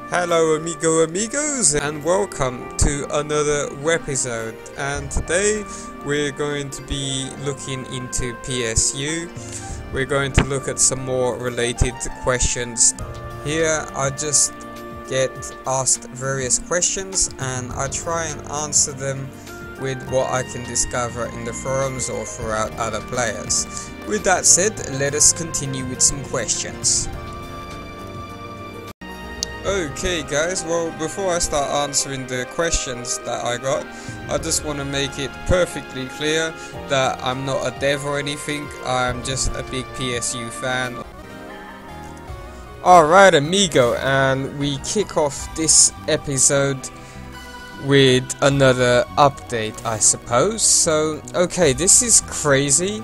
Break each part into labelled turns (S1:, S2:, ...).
S1: Hello amigos, and welcome to another episode. And today we're going to be looking into PSU. We're going to look at some more related questions. Here I just get asked various questions and I try and answer them with what I can discover in the forums or throughout other players. With that said, let us continue with some questions. Okay guys, well, before I start answering the questions that I got, I just want to make it perfectly clear that I'm not a dev or anything. I'm just a big PSU fan. Alright amigo, and we kick off this episode with another update, I suppose. So, okay, this is crazy.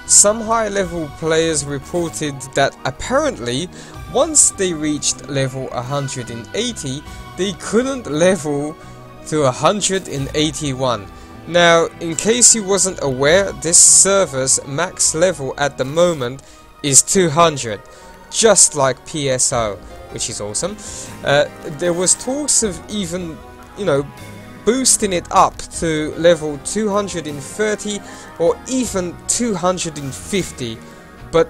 S1: Some high level players reported that apparently once they reached level 180, they couldn't level to 181. Now, in case you wasn't aware, this server's max level at the moment is 200, just like PSO, which is awesome. There was talks of even, boosting it up to level 230 or even 250, but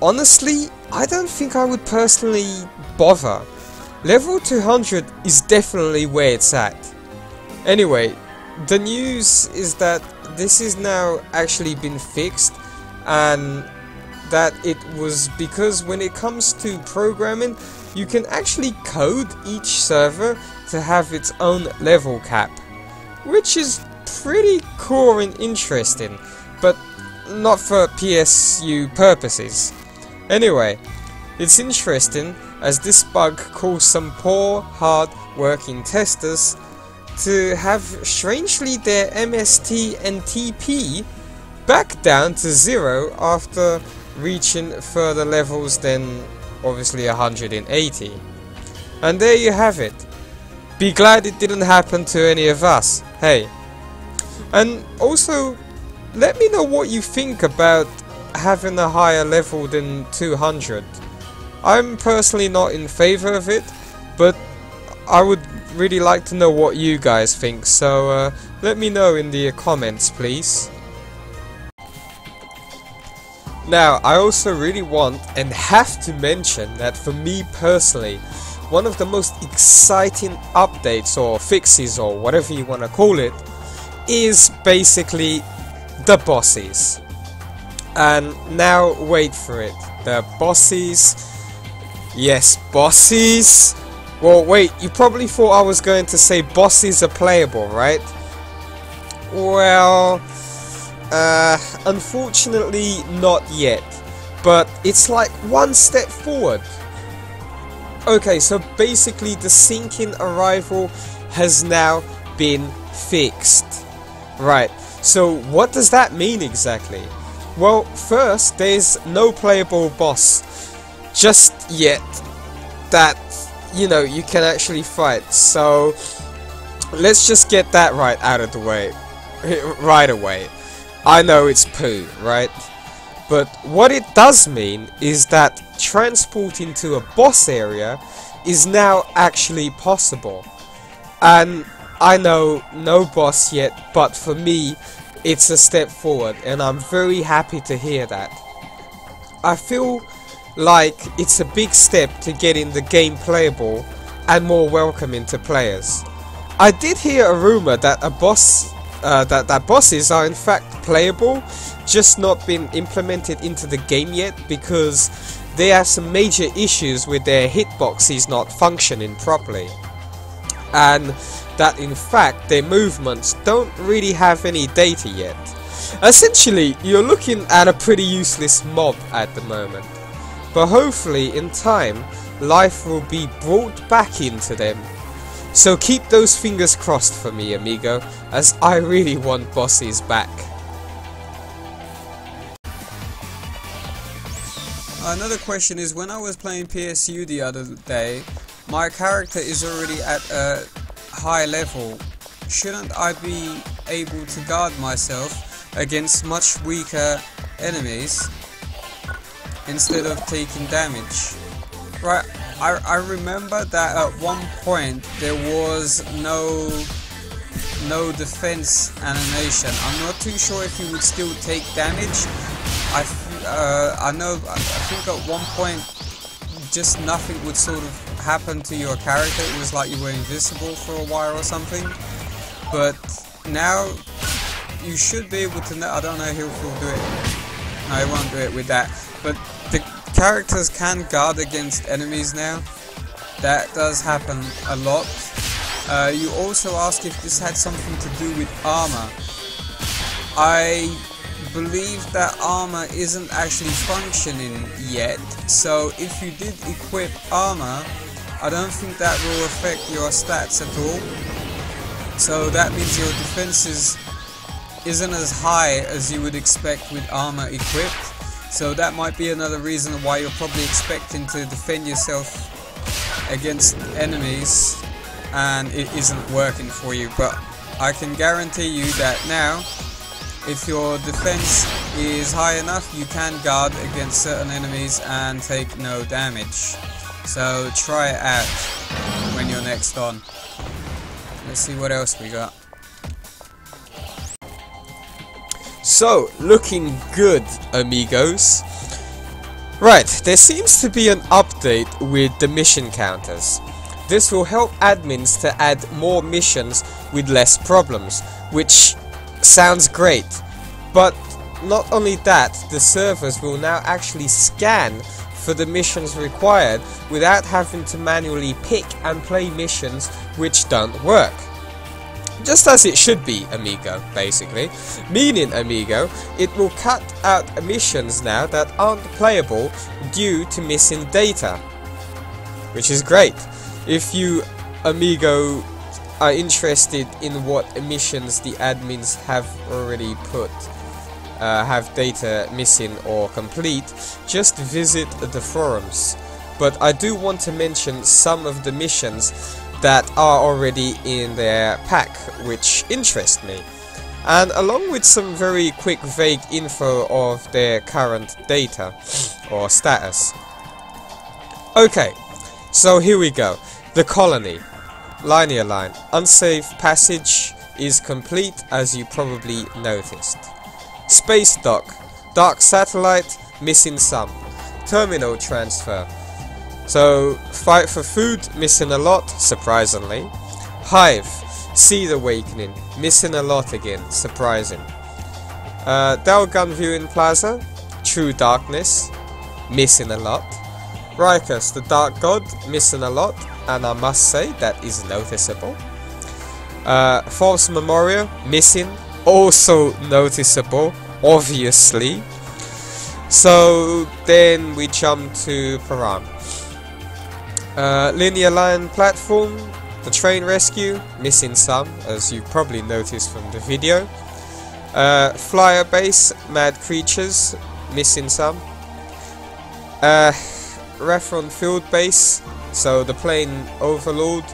S1: honestly, I don't think I would personally bother. Level 200 is definitely where it's at. Anyway, the news is that this is now actually been fixed, and that it was because when it comes to programming, you can actually code each server to have its own level cap, which is pretty cool and interesting, but not for PSU purposes. Anyway, it's interesting as this bug caused some poor, hard-working testers to have strangely their MST and TP back down to 0 after reaching further levels than obviously 180. And there you have it. Be glad it didn't happen to any of us, hey. And also, let me know what you think about having a higher level than 200. I'm personally not in favor of it, but I would really like to know what you guys think, so let me know in the comments please. Now, I also really want and have to mention that for me personally, one of the most exciting updates or fixes or whatever you want to call it is basically the bosses. And now wait for it, the bosses. Yes, bosses. Well, wait, you probably thought I was going to say bosses are playable, right? Well, unfortunately not yet, but it's like one step forward. Okay, so basically the sinking arrival has now been fixed. Right, so what does that mean exactly? Well, first, there's no playable boss just yet that, you can actually fight. So, let's just get that right out of the way. Right away. I know it's poo, right? But what it does mean is that transporting to a boss area is now actually possible. And I know no boss yet, but for me, it's a step forward, and I'm very happy to hear that. I feel like it's a big step to getting the game playable and more welcoming to players. I did hear a rumor that that bosses are in fact playable, just not been implemented into the game yet because they have some major issues with their hitboxes not functioning properly, and that in fact their movements don't really have any data yet. Essentially, you're looking at a pretty useless mob at the moment, but hopefully in time life will be brought back into them. So keep those fingers crossed for me, amigo, as I really want bosses back. Another question is, when I was playing PSU the other day, my character is already at a high level. Shouldn't I be able to guard myself against much weaker enemies instead of taking damage? Right, I remember that at one point there was no defense animation. I'm not too sure if you would still take damage. I think at one point just nothing would sort of happen to your character. It was like you were invisible for a while or something. But now you should be able to know. I don't know if he'll do it. No, he won't do it with that. But the characters can guard against enemies now. That does happen a lot. You also asked if this had something to do with armor. I believe that armor isn't actually functioning yet, so if you did equip armor, I don't think that will affect your stats at all. So that means your defenses isn't as high as you would expect with armor equipped. So that might be another reason why you're probably expecting to defend yourself against enemies and it isn't working for you. But I can guarantee you that now, if your defense is high enough, you can guard against certain enemies and take no damage. So try it out when you're next on. Let's see what else we got. So, looking good, amigos. Right, there seems to be an update with the mission counters. This will help admins to add more missions with less problems, which sounds great. But not only that, the servers will now actually scan for the missions required without having to manually pick and play missions which don't work. Just as it should be, amigo, basically. Meaning, amigo, it will cut out missions now that aren't playable due to missing data. Which is great. If you, amigo, are interested in what missions the admins have already put, have data missing or complete, just visit the forums. But I do want to mention some of the missions that are already in their pack, which interest me, and along with some very quick vague info of their current data or status. Okay, so here we go. The colony, linear line, unsafe passage is complete, as you probably noticed. Space dock, dark satellite, missing some. Terminal transfer. So, fight for food, missing a lot, surprisingly. Hive, Seed Awakening, missing a lot again, surprising. Dalgun Viewing Plaza, True Darkness, missing a lot. Rikus, the Dark God, missing a lot, and I must say that is noticeable. False Memorial, missing, also noticeable, obviously. So, then we jump to Paran. Linear line platform, the train rescue, missing some, as you probably noticed from the video. Flyer base, mad creatures, missing some. Rathron field base, so the plane overlord,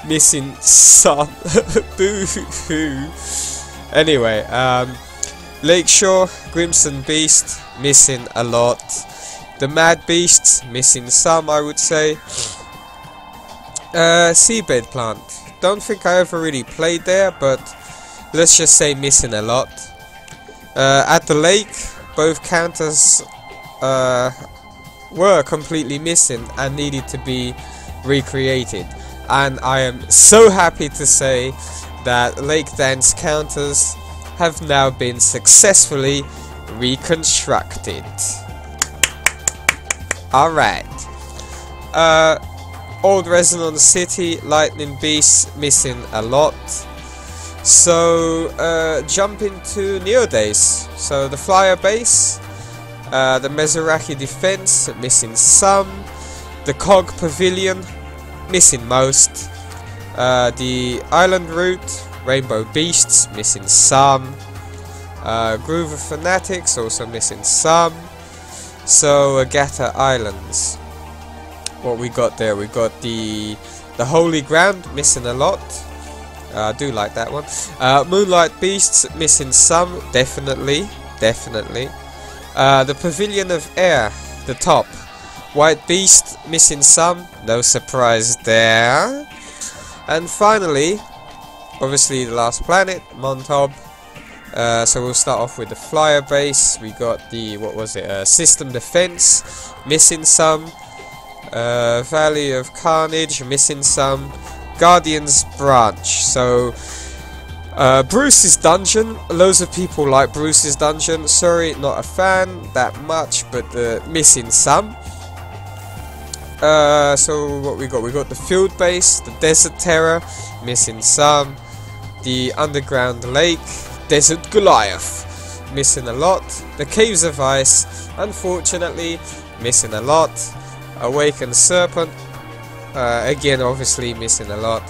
S1: missing some. Boo-hoo. Anyway, Lakeshore, Crimson Beast, missing a lot. The Mad Beasts, missing some, I would say. Seabed Plant. Don't think I ever really played there, but let's just say missing a lot. At the lake, both counters were completely missing and needed to be recreated. And I am so happy to say that Lake Dance counters have now been successfully reconstructed. Alright. Old Resonance City, Lightning Beast, missing a lot. So, jump into Neo Days. So, the Flyer Base, the Mezuraki Defense, missing some. The Cog Pavilion, missing most. The Island Route, Rainbow Beasts, missing some. Groove of Fanatics, also missing some. So, Agata Islands. What we got there? We got the Holy Ground, missing a lot. I do like that one. Moonlight Beasts, missing some, definitely. The Pavilion of Air, the top, White Beast, missing some, no surprise there. And finally, obviously the last planet, Montob. So we'll start off with the flyer base. We got the, what was it, system defense, missing some. Valley of Carnage, missing some. Guardian's Branch. So Bruce's Dungeon, loads of people like Bruce's Dungeon. Sorry, not a fan that much, but missing some. So what we got? We got the field base, the Desert Terror, missing some. The Underground Lake, Desert Goliath, missing a lot. The Caves of Ice, unfortunately, missing a lot. Awakened Serpent, again obviously missing a lot.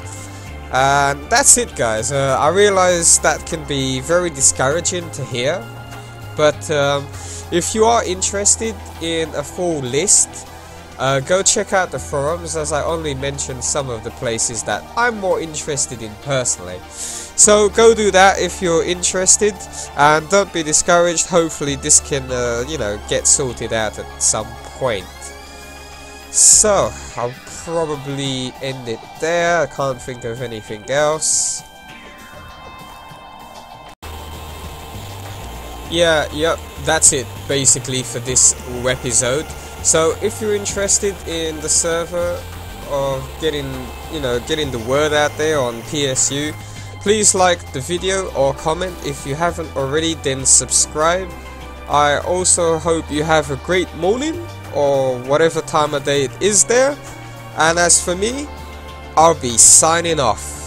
S1: And that's it, guys. I realize that can be very discouraging to hear, but if you are interested in a full list, go check out the forums, as I only mentioned some of the places that I'm more interested in personally. So go do that if you're interested, and don't be discouraged. Hopefully this can you know, get sorted out at some point. So I'll probably end it there. I can't think of anything else. Yep, that's it basically for this episode. So if you're interested in the server of getting the word out there on PSU, please like the video or comment. If you haven't already, then subscribe. I also hope you have a great morning or whatever time of day it is there. And as for me, I'll be signing off.